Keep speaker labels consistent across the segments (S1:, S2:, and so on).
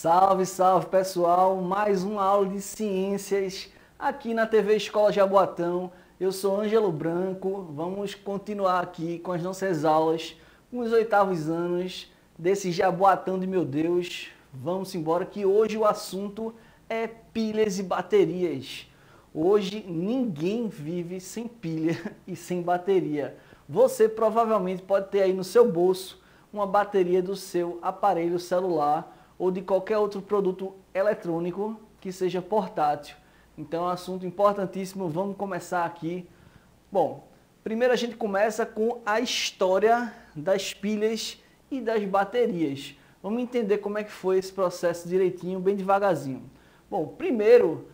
S1: Salve, salve pessoal, mais uma aula de ciências aqui na TV Escola Jaboatão. Eu sou Ângelo Branco, vamos continuar aqui com as nossas aulas com os 8º anos desse Jaboatão de meu Deus. Vamos embora que hoje o assunto é pilhas e baterias. Hoje ninguém vive sem pilha e sem bateria. Você provavelmente pode ter aí no seu bolso uma bateria do seu aparelho celular ou de qualquer outro produto eletrônico que seja portátil. Então é um assunto importantíssimo, vamos começar aqui. Bom, primeiro a gente começa com a história das pilhas e das baterias. Vamos entender como é que foi esse processo direitinho, bem devagarzinho. Bom, primeiro,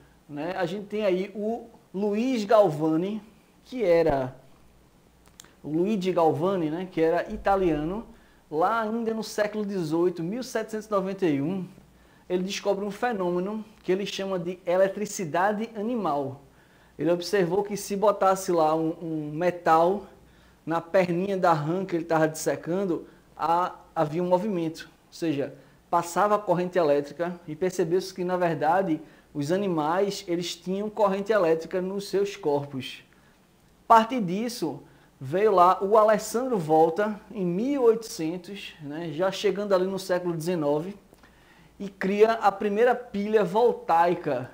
S1: a gente tem aí o Luigi Galvani, que era italiano. Lá ainda no século XVIII, 1791, ele descobre um fenômeno que ele chama de eletricidade animal. Ele observou que se botasse lá um metal na perninha da rã que ele estava dissecando, havia um movimento. Ou seja, passava a corrente elétrica e percebeu-se que, na verdade, os animais eles tinham corrente elétrica nos seus corpos. A partir disso, veio lá o Alessandro Volta, em 1800, já chegando ali no século XIX, e cria a primeira pilha voltaica.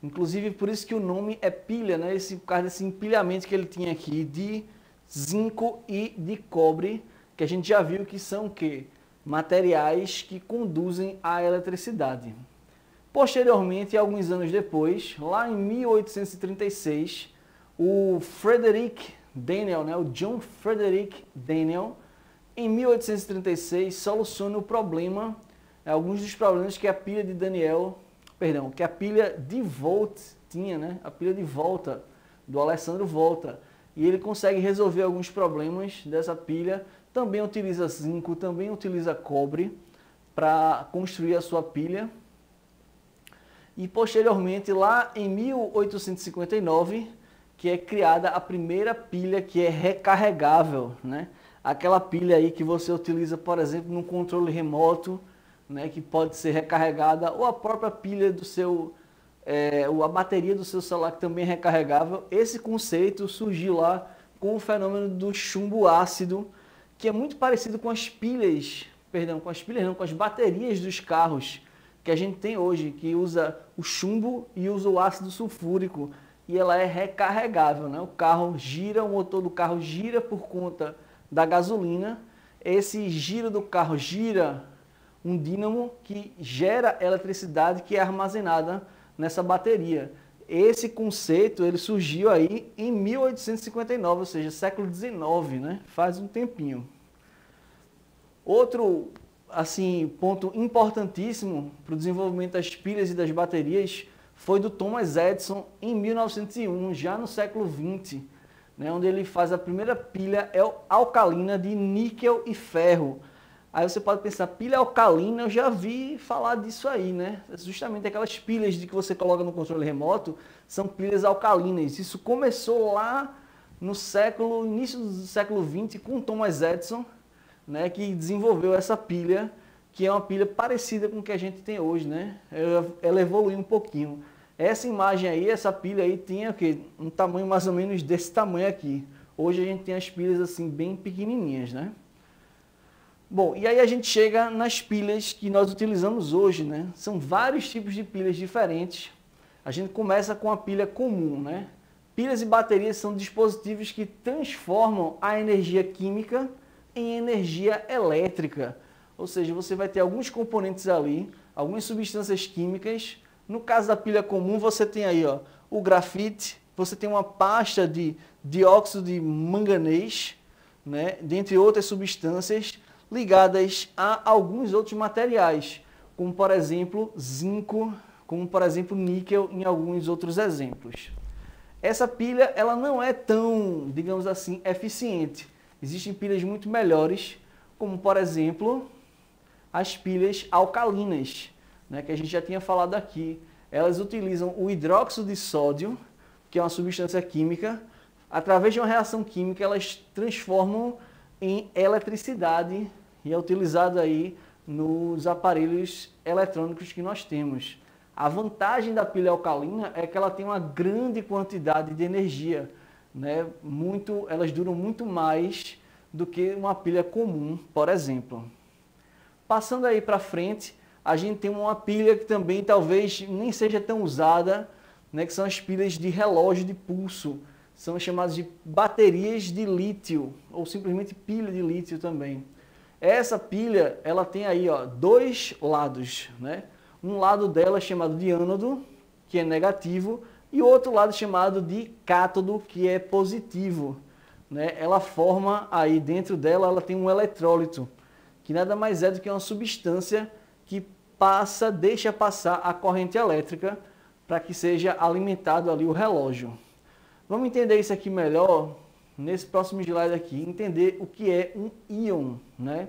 S1: Inclusive, por isso que o nome é pilha, por causa desse empilhamento que ele tinha aqui de zinco e de cobre, que a gente já viu que são o quê? Materiais que conduzem a eletricidade. Posteriormente, alguns anos depois, lá em 1836, o o John Frederick Daniel, em 1836, soluciona o problema, alguns dos problemas que a pilha de que a pilha de Volt tinha, a pilha de volta do Alessandro Volta. E ele consegue resolver alguns problemas dessa pilha, também utiliza zinco, também utiliza cobre para construir a sua pilha. E posteriormente, lá em 1859, que é criada a primeira pilha que é recarregável, Aquela pilha aí que você utiliza, por exemplo, num controle remoto, que pode ser recarregada, ou a própria pilha do seu, a bateria do seu celular que também é recarregável. Esse conceito surgiu lá com o fenômeno do chumbo ácido, que é muito parecido com as pilhas, com as baterias dos carros que a gente tem hoje, que usa o chumbo e usa o ácido sulfúrico. E ela é recarregável, O carro gira, o motor do carro gira por conta da gasolina. Esse giro do carro gira um dínamo que gera eletricidade que é armazenada nessa bateria. Esse conceito ele surgiu aí em 1859, ou seja, século XIX, Faz um tempinho. Outro ponto importantíssimo para o desenvolvimento das pilhas e das baterias foi do Thomas Edison em 1901, já no século XX, onde ele faz a primeira pilha alcalina de níquel e ferro. Aí você pode pensar, pilha alcalina, eu já vi falar disso aí, Justamente aquelas pilhas de que você coloca no controle remoto são pilhas alcalinas. Isso começou lá no início do século XX com Thomas Edison, que desenvolveu essa pilha, que é uma pilha parecida com o que a gente tem hoje, Ela evoluiu um pouquinho. Essa imagem aí, essa pilha aí tinha um tamanho mais ou menos desse tamanho aqui. Hoje a gente tem as pilhas assim bem pequenininhas, Bom, e aí a gente chega nas pilhas que nós utilizamos hoje, São vários tipos de pilhas diferentes. A gente começa com a pilha comum, Pilhas e baterias são dispositivos que transformam a energia química em energia elétrica. Ou seja, você vai ter alguns componentes ali, algumas substâncias químicas. No caso da pilha comum, você tem aí o grafite, você tem uma pasta de dióxido de manganês, dentre outras substâncias ligadas a alguns outros materiais, como por exemplo zinco, como por exemplo níquel, em alguns outros exemplos. Essa pilha ela não é tão, digamos assim, eficiente. Existem pilhas muito melhores, como por exemplo as pilhas alcalinas, que a gente já tinha falado aqui. Elas utilizam o hidróxido de sódio, que é uma substância química. Através de uma reação química, elas transformam em eletricidade e é utilizado aí nos aparelhos eletrônicos que nós temos. A vantagem da pilha alcalina é que ela tem uma grande quantidade de energia, né? Elas duram muito mais do que uma pilha comum, por exemplo. Passando aí para frente, a gente tem uma pilha que também talvez nem seja tão usada, né? Que são as pilhas de relógio de pulso. São chamadas de baterias de lítio, ou simplesmente pilha de lítio também. Essa pilha, ela tem aí, ó, dois lados, né? Um lado dela é chamado de ânodo, que é negativo, e outro lado chamado de cátodo, que é positivo, né? Ela forma aí dentro dela, ela tem um eletrólito, que nada mais é do que uma substância que deixa passar a corrente elétrica para que seja alimentado ali o relógio. Vamos entender isso aqui melhor nesse próximo slide aqui, entender o que é um íon, né?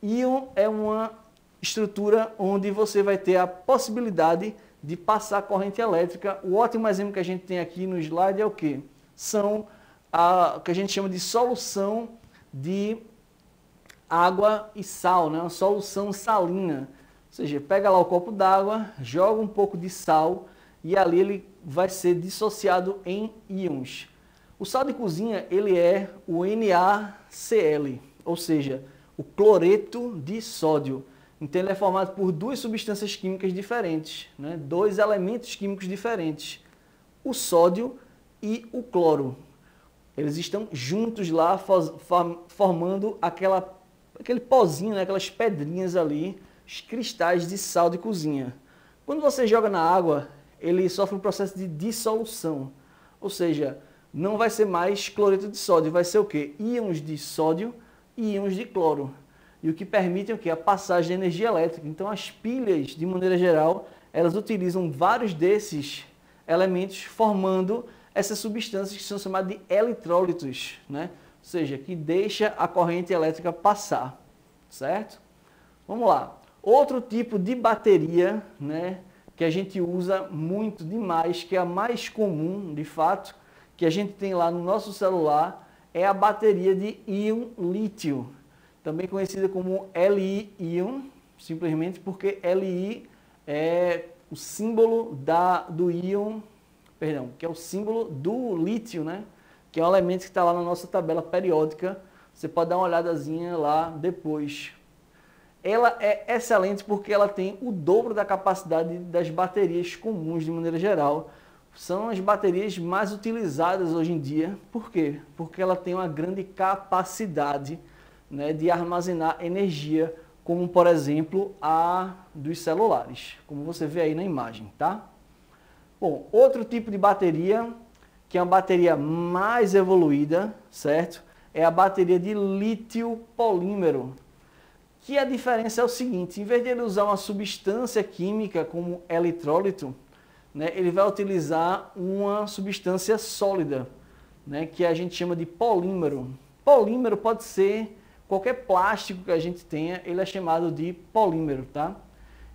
S1: Íon é uma estrutura onde você vai ter a possibilidade de passar corrente elétrica. O ótimo exemplo que a gente tem aqui no slide é o quê? São o que a gente chama de solução de água e sal, né? Uma solução salina. Ou seja, pega lá o copo d'água, joga um pouco de sal e ali ele vai ser dissociado em íons. O sal de cozinha, ele é o NaCl, ou seja, o cloreto de sódio. Então ele é formado por duas substâncias químicas diferentes, né? Dois elementos químicos diferentes, o sódio e o cloro. Eles estão juntos lá formando aquele pozinho, né? Aquelas pedrinhas ali, os cristais de sal de cozinha. Quando você joga na água, ele sofre um processo de dissolução, ou seja, não vai ser mais cloreto de sódio, vai ser o quê? Íons de sódio e íons de cloro. E o que permite o quê? A passagem de energia elétrica. Então as pilhas, de maneira geral, elas utilizam vários desses elementos formando essas substâncias que são chamadas de eletrólitos, né? Ou seja, que deixa a corrente elétrica passar, certo? Vamos lá. Outro tipo de bateria, né, que a gente usa muito demais, que é a mais comum, de fato, que a gente tem lá no nosso celular, é a bateria de íon lítio, também conhecida como Li-íon, simplesmente porque Li é o símbolo do íon, perdão, que é o símbolo do lítio, né? Que é um elemento que está lá na nossa tabela periódica. Você pode dar uma olhadazinha lá depois. Ela é excelente porque ela tem o dobro da capacidade das baterias comuns de maneira geral. São as baterias mais utilizadas hoje em dia. Por quê? Porque ela tem uma grande capacidade, né, de armazenar energia, como por exemplo a dos celulares, como você vê aí na imagem, tá? Bom, outro tipo de bateria, que é uma bateria mais evoluída, certo? É a bateria de lítio polímero. Que a diferença é o seguinte, em vez de ele usar uma substância química como eletrólito, né, ele vai utilizar uma substância sólida, né, que a gente chama de polímero. Polímero pode ser qualquer plástico que a gente tenha, ele é chamado de polímero, tá?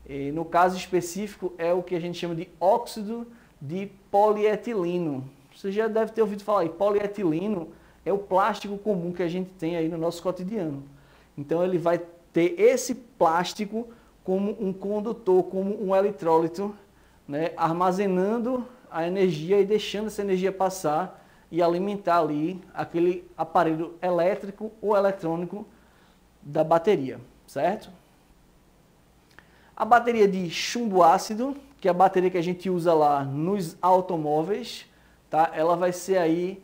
S1: E no caso específico é o que a gente chama de óxido de polietileno. Você já deve ter ouvido falar aí, polietileno é o plástico comum que a gente tem aí no nosso cotidiano. Então ele vai ter esse plástico como um condutor, como um eletrólito, né, armazenando a energia e deixando essa energia passar e alimentar ali aquele aparelho elétrico ou eletrônico da bateria, certo? A bateria de chumbo ácido, que é a bateria que a gente usa lá nos automóveis, tá? Ela vai ser aí,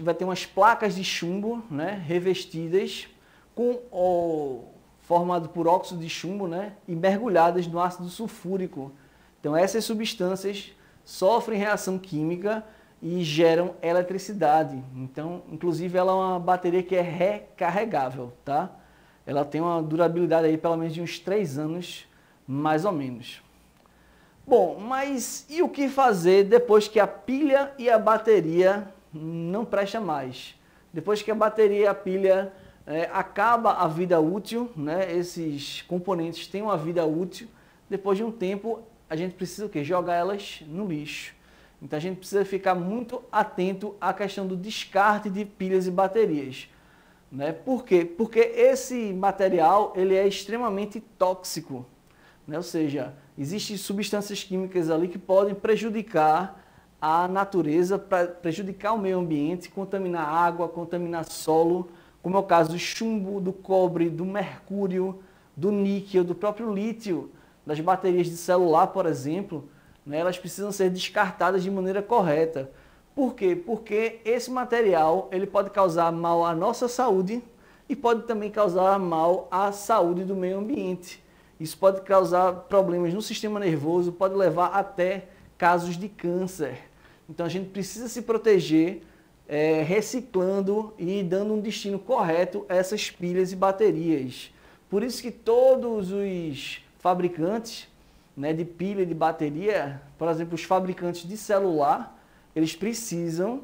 S1: vai ter umas placas de chumbo, né, revestidas, formado por óxido de chumbo, né, e mergulhadas no ácido sulfúrico. Então essas substâncias sofrem reação química e geram eletricidade. Então, inclusive, ela é uma bateria que é recarregável, tá? Ela tem uma durabilidade aí pelo menos de uns 3 anos, mais ou menos. Bom, mas e o que fazer depois que a pilha e a bateria não prestam mais? Depois que a bateria e a pilha acaba a vida útil, né? Esses componentes têm uma vida útil, depois de um tempo a gente precisa o quê? Jogar elas no lixo. Então a gente precisa ficar muito atento à questão do descarte de pilhas e baterias. né? Por quê? Porque esse material ele é extremamente tóxico, né? Ou seja, existem substâncias químicas ali que podem prejudicar a natureza, prejudicar o meio ambiente, contaminar água, contaminar solo, como é o caso do chumbo, do cobre, do mercúrio, do níquel, do próprio lítio, das baterias de celular, por exemplo, né? Elas precisam ser descartadas de maneira correta. Por quê? Porque esse material ele pode causar mal à nossa saúde e pode também causar mal à saúde do meio ambiente. Isso pode causar problemas no sistema nervoso, pode levar até casos de câncer. Então a gente precisa se proteger reciclando e dando um destino correto a essas pilhas e baterias. Por isso que todos os fabricantes, né, de pilha e de bateria, por exemplo, os fabricantes de celular, eles precisam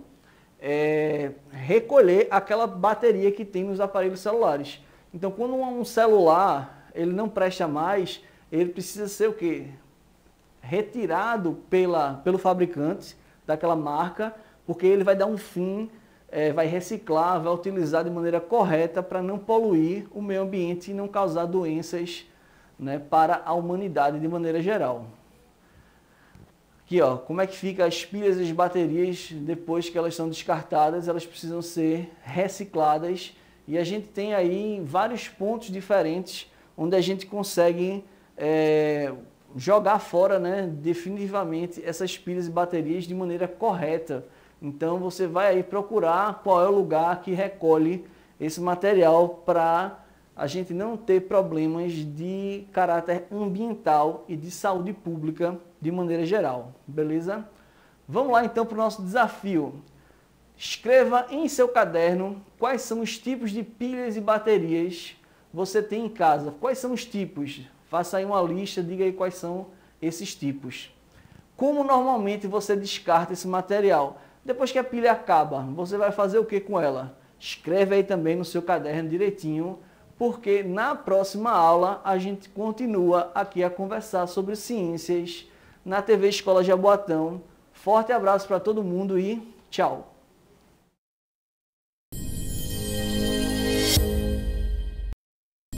S1: recolher aquela bateria que tem nos aparelhos celulares. Então, quando um celular ele não presta mais, ele precisa ser o quê? Retirado pelo fabricante daquela marca, porque ele vai dar um fim, vai reciclar, vai utilizar de maneira correta para não poluir o meio ambiente e não causar doenças, né, para a humanidade de maneira geral. Aqui, ó, como é que fica as pilhas e as baterias depois que elas são descartadas, elas precisam ser recicladas e a gente tem aí vários pontos diferentes onde a gente consegue jogar fora, né, definitivamente essas pilhas e baterias de maneira correta. Então você vai aí procurar qual é o lugar que recolhe esse material para a gente não ter problemas de caráter ambiental e de saúde pública de maneira geral, beleza? Vamos lá então para o nosso desafio. Escreva em seu caderno quais são os tipos de pilhas e baterias você tem em casa. Quais são os tipos? Faça aí uma lista, diga aí quais são esses tipos. Como normalmente você descarta esse material? Depois que a pilha acaba, você vai fazer o que com ela? Escreve aí também no seu caderno direitinho, porque na próxima aula a gente continua aqui a conversar sobre ciências na TV Escola Jaboatão. Forte abraço para todo mundo e tchau!